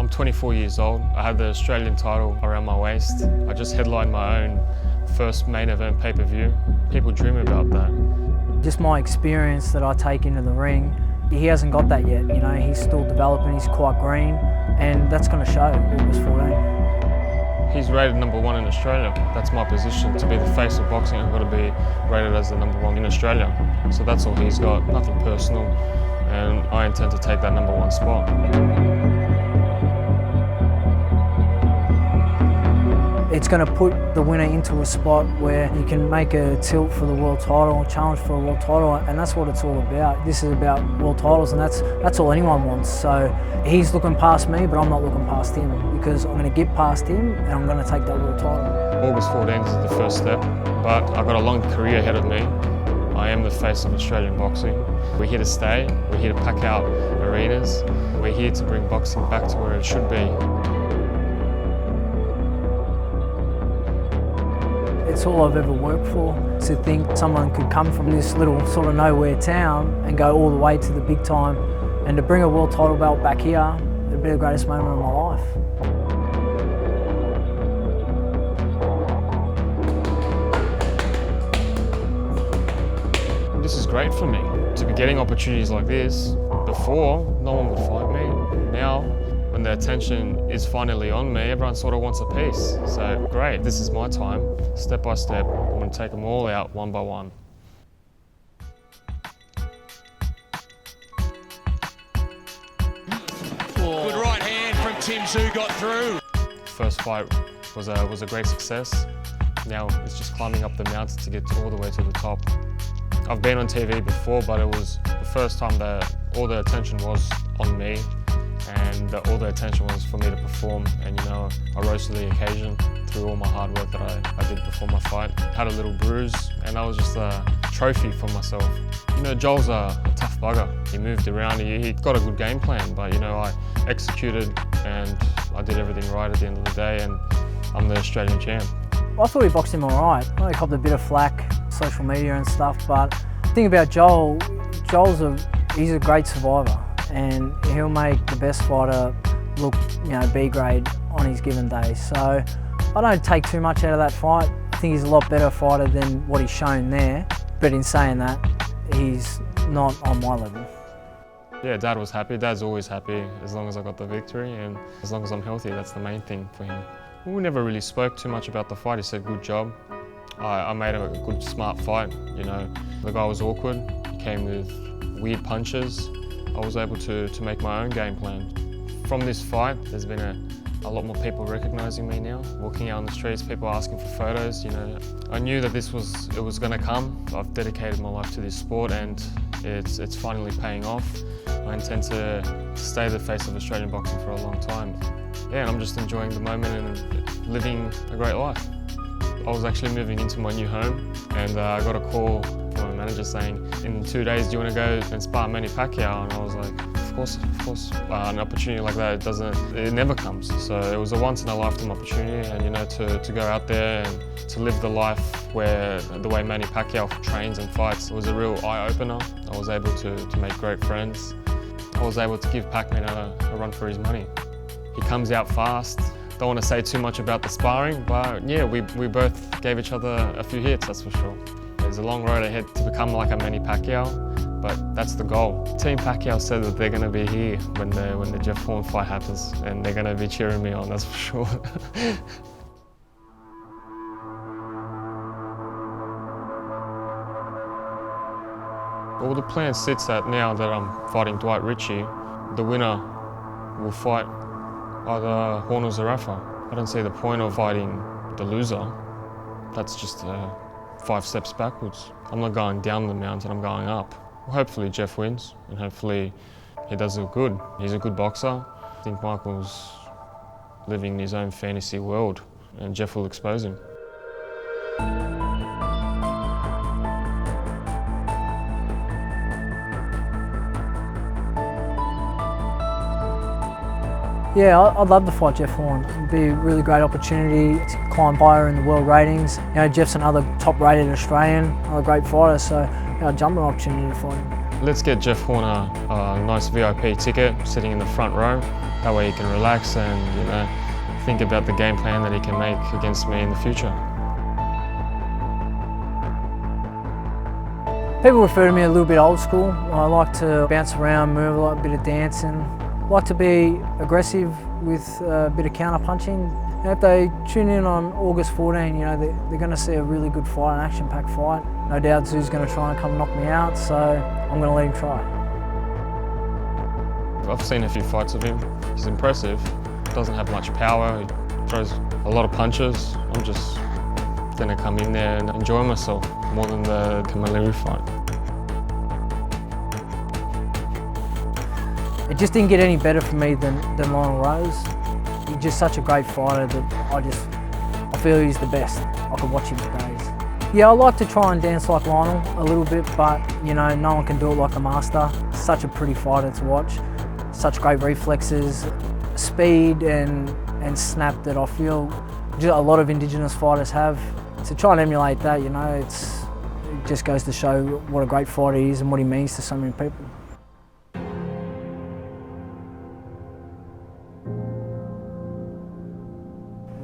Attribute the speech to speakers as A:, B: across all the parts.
A: I'm 24 years old. I have the Australian title around my waist. I just headlined my own first main event pay-per-view. People dream about that.
B: Just my experience that I take into the ring, he hasn't got that yet. You know, he's still developing, he's quite green, and that's going to show August 14.
A: He's rated #1 in Australia. That's my position. To be the face of boxing, I've got to be rated as the #1 in Australia. So that's all he's got, nothing personal, and I intend to take that #1 spot.
B: It's going to put the winner into a spot where you can make a tilt for the world title, challenge for a world title, and that's what it's all about. This is about world titles, and that's all anyone wants. So he's looking past me, but I'm not looking past him, because I'm going to get past him and I'm going to take that world title.
A: August 14th is the first step, but I've got a long career ahead of me. I am the face of Australian boxing. We're here to stay, we're here to pack out arenas, we're here to bring boxing back to where it should be.
B: It's all I've ever worked for. To think someone could come from this little sort of nowhere town and go all the way to the big time, and to bring a world title belt back here, it'd be the greatest moment of my life.
A: This is great for me, to be getting opportunities like this. Before, no one would fight me. Now, when the attention is finally on me, everyone sort of wants a piece. So great, this is my time. Step by step, I'm going to take them all out one by one.
C: Good right hand from Tszyu, got through.
A: First fight was a great success. Now it's just climbing up the mountain to get all the way to the top. I've been on TV before, but it was the first time that all the attention was on me, and all the attention was for me to perform, and you know, I rose to the occasion through all my hard work that I did before my fight. Had a little bruise, and that was just a trophy for myself. You know, Joel's a tough bugger. He moved around, he got a good game plan, but you know, I executed and I did everything right at the end of the day, and I'm the Australian champ.
B: I thought he boxed him all right. I know he copped a bit of flack, social media and stuff, but the thing about Joel, he's a great survivor, and he'll make the best fighter look, you know, B grade on his given day. So I don't take too much out of that fight. I think he's a lot better fighter than what he's shown there, but in saying that, he's not on my level.
A: Yeah, Dad was happy. Dad's always happy as long as I got the victory, and as long as I'm healthy, that's the main thing for him. We never really spoke too much about the fight. He said, good job. I made a good, smart fight. You know, the guy was awkward. He came with weird punches. I was able to make my own game plan. From this fight, there's been a lot more people recognizing me now. Walking out on the streets, people asking for photos, you know. I knew that it was gonna come. I've dedicated my life to this sport, and it's finally paying off. I intend to stay the face of Australian boxing for a long time. Yeah, and I'm just enjoying the moment and living a great life. I was actually moving into my new home, and I got a call from my manager saying, in 2 days, do you want to go and spar Manny Pacquiao? And I was like, of course. An opportunity like that, it never comes. So it was a once-in-a-lifetime opportunity, and you know, to go out there and to live the life where the way Manny Pacquiao trains and fights, it was a real eye-opener. I was able to make great friends. I was able to give Pac-Man a run for his money. He comes out fast. Don't want to say too much about the sparring, but yeah, we both gave each other a few hits, that's for sure. There's a long road ahead to become like a Manny Pacquiao, but that's the goal. Team Pacquiao said that they're going to be here when the Jeff Horn fight happens, and they're going to be cheering me on, that's for sure. Well, the plan sits at now that I'm fighting Dwight Ritchie, the winner will fight either Horn or Zerafa. I don't see the point of fighting the loser. That's just 5 steps backwards. I'm not going down the mountain, I'm going up. Well, hopefully Jeff wins, and hopefully he does it good. He's a good boxer. I think Michael's living in his own fantasy world, and Jeff will expose him.
B: Yeah, I'd love to fight Jeff Horn. It'd be a really great opportunity to climb higher in the world ratings. You know, Jeff's another top-rated Australian, another great fighter, so I'd jump at an opportunity to fight him.
A: Let's get Jeff Horner a nice VIP ticket, sitting in the front row. That way he can relax and, think about the game plan that he can make against me in the future.
B: People refer to me a little bit old school. I like to bounce around, move, I like a bit of dancing. I like to be aggressive with a bit of counter punching. If they tune in on August 14, they're going to see a really good fight, an action-packed fight. No doubt Tszyu's going to try and come knock me out, so I'm going to let him try.
A: I've seen a few fights of him. He's impressive. Doesn't have much power. He throws a lot of punches. I'm just going to come in there and enjoy myself more than the Kamilu fight.
B: It just didn't get any better for me than Lionel Rose. He's just such a great fighter that I feel he's the best. I could watch him for days. Yeah, I like to try and dance like Lionel a little bit, but no one can do it like the master. Such a pretty fighter to watch. Such great reflexes, speed and snap that I feel a lot of Indigenous fighters have. To try and emulate that, it just goes to show what a great fighter he is and what he means to so many people.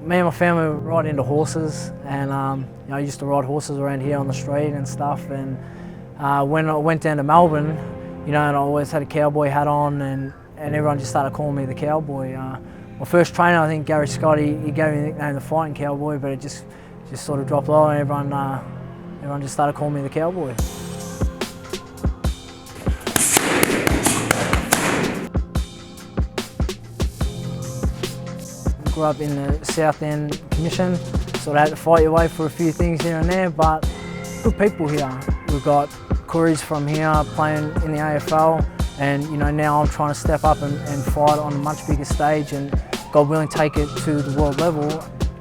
B: Me and my family were right into horses, and I used to ride horses around here on the street and stuff. And when I went down to Melbourne, and I always had a cowboy hat on, and everyone just started calling me the cowboy. My first trainer, I think Gary Scott, he gave me the nickname the Fighting Cowboy, but it just sort of dropped low, and everyone just started calling me the cowboy. Grew up in the South End Commission, sort of had to fight your way for a few things here and there, but good people here. We've got Corey's from here playing in the AFL, and now I'm trying to step up and fight on a much bigger stage, and God willing take it to the world level.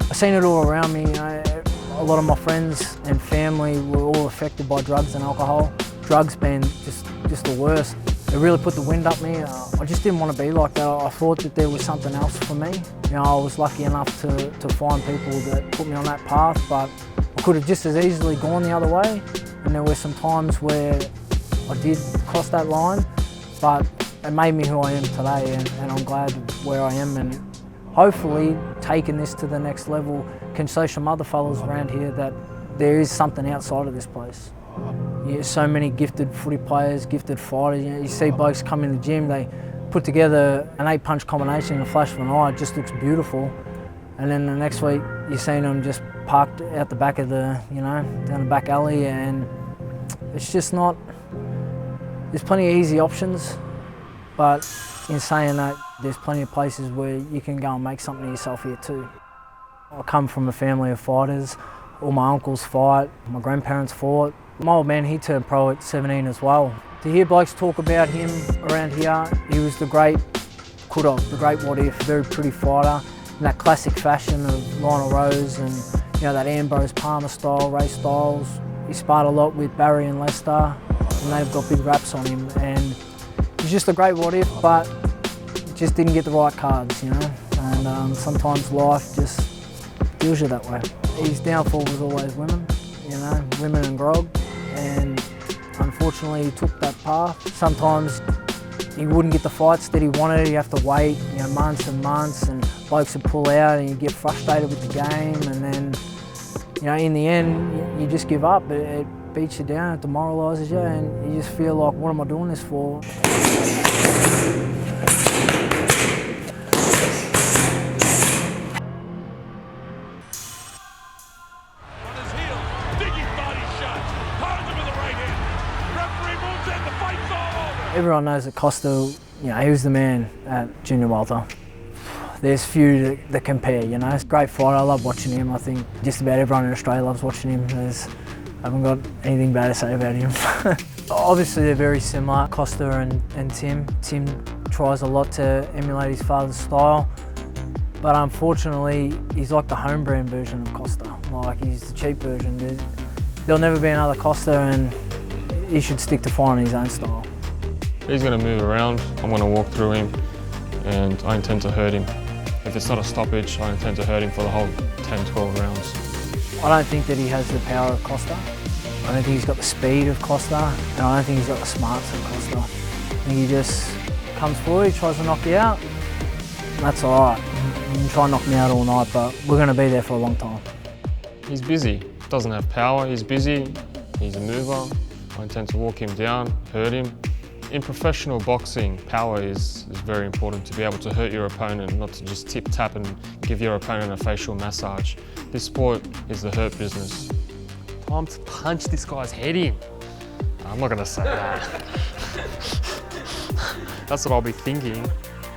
B: I've seen it all around me. A lot of my friends and family were all affected by drugs and alcohol. Drugs being just the worst. It really put the wind up me. I just didn't want to be like that. I thought that there was something else for me. I was lucky enough to find people that put me on that path, but I could have just as easily gone the other way. And there were some times where I did cross that line, but it made me who I am today, and I'm glad where I am, and hopefully taking this to the next level can show some other fellas around here that there is something outside of this place. So many gifted footy players, gifted fighters. You see blokes come in the gym, they put together an 8-punch combination in a flash of an eye. It just looks beautiful. And then the next week, you're seeing them just parked out the back of the, down the back alley, and it's just not. There's plenty of easy options, but in saying that, there's plenty of places where you can go and make something of yourself here too. I come from a family of fighters. All my uncles fight, my grandparents fought. My old man, he turned pro at 17 as well. To hear blokes talk about him around here, he was the great could-have, the great what-if, very pretty fighter, in that classic fashion of Lionel Rose and that Ambrose Palmer style, Ray Styles. He sparred a lot with Barry and Lester, and they've got big raps on him. And he's just a great what-if, but just didn't get the right cards, And sometimes life just deals you that way. His downfall was always women, women and grog, and unfortunately he took that path. Sometimes he wouldn't get the fights that he wanted. You have to wait, months and months, and blokes would pull out, and you get frustrated with the game, and then, in the end, you just give up. It beats you down, it demoralises you, and you just feel like, what am I doing this for? Everyone knows that Costa, he was the man at junior welter. There's few that compare, It's a great fighter. I love watching him. I think just about everyone in Australia loves watching him. I haven't got anything bad to say about him. Obviously, they're very similar, Costa and Tim. Tim tries a lot to emulate his father's style, but unfortunately, he's like the home brand version of Costa. Like, he's the cheap version. There'll never be another Costa, and he should stick to finding his own style.
A: He's going to move around, I'm going to walk through him, and I intend to hurt him. If it's not a stoppage, I intend to hurt him for the whole 10, 12 rounds.
B: I don't think that he has the power of Costa. I don't think he's got the speed of Costa, and I don't think he's got the smarts of Costa. I think he just comes forward, he tries to knock you out. That's all right. You can try and knock me out all night, but we're going to be there for a long time.
A: He's busy, doesn't have power, he's busy, he's a mover. I intend to walk him down, hurt him. In professional boxing, power is very important, to be able to hurt your opponent, not to just tip-tap and give your opponent a facial massage. This sport is the hurt business. Time to punch this guy's head in. I'm not gonna say that. That's what I'll be thinking.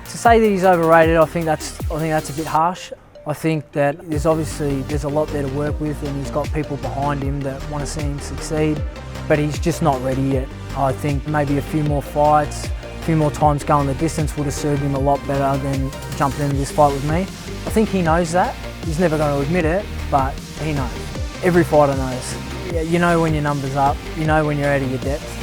B: To say that he's overrated, I think that's a bit harsh. I think that there's a lot there to work with, and he's got people behind him that want to see him succeed, but he's just not ready yet. I think maybe a few more fights, a few more times going the distance would have served him a lot better than jumping into this fight with me. I think he knows that. He's never going to admit it, but he knows. Every fighter knows. Yeah, you know when your number's up, you know when you're out of your depth.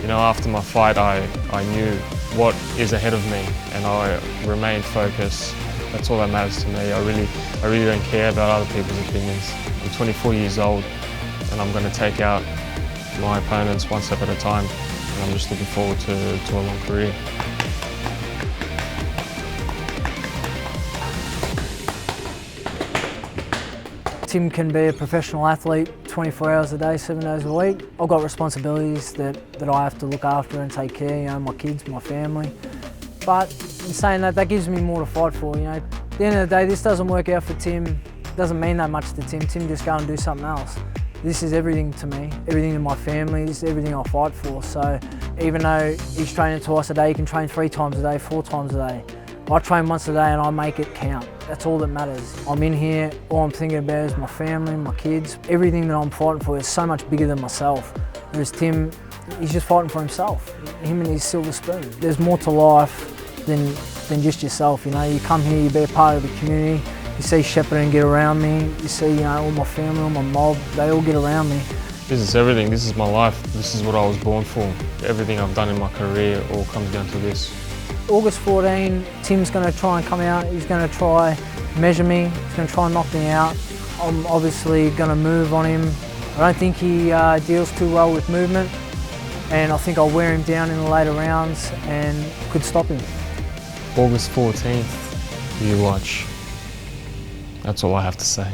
A: You know, after my fight, I knew what is ahead of me, and I remained focused. That's all that matters to me. I really don't care about other people's opinions. I'm 24 years old, and I'm going to take out my opponents one step at a time, and I'm just looking forward to a long career.
B: Tim can be a professional athlete 24 hours a day, 7 days a week. I've got responsibilities that I have to look after and take care, you know, my kids, my family. But in saying that, that gives me more to fight for, you know. At the end of the day, this doesn't work out for Tim. It doesn't mean that much to Tim. Tim just go and do something else. This is everything to me, everything to my family, this is everything I fight for. So even though he's training twice a day, he can train 3 times a day, 4 times a day. I train once a day and I make it count. That's all that matters. I'm in here, all I'm thinking about is my family, my kids. Everything that I'm fighting for is so much bigger than myself. Whereas Tim, he's just fighting for himself, him and his silver spoon. There's more to life than just yourself, you know. You come here, you be a part of the community. You see Shepherd get around me, you see, you know, all my family, all my mob, they all get around me.
A: This is everything, this is my life, this is what I was born for. Everything I've done in my career all comes down to this.
B: August 14, Tim's going to try and come out, he's going to try measure me, he's going to try and knock me out. I'm obviously going to move on him. I don't think he deals too well with movement, and I think I'll wear him down in the later rounds and could stop him.
A: August 14th, you watch. That's all I have to say.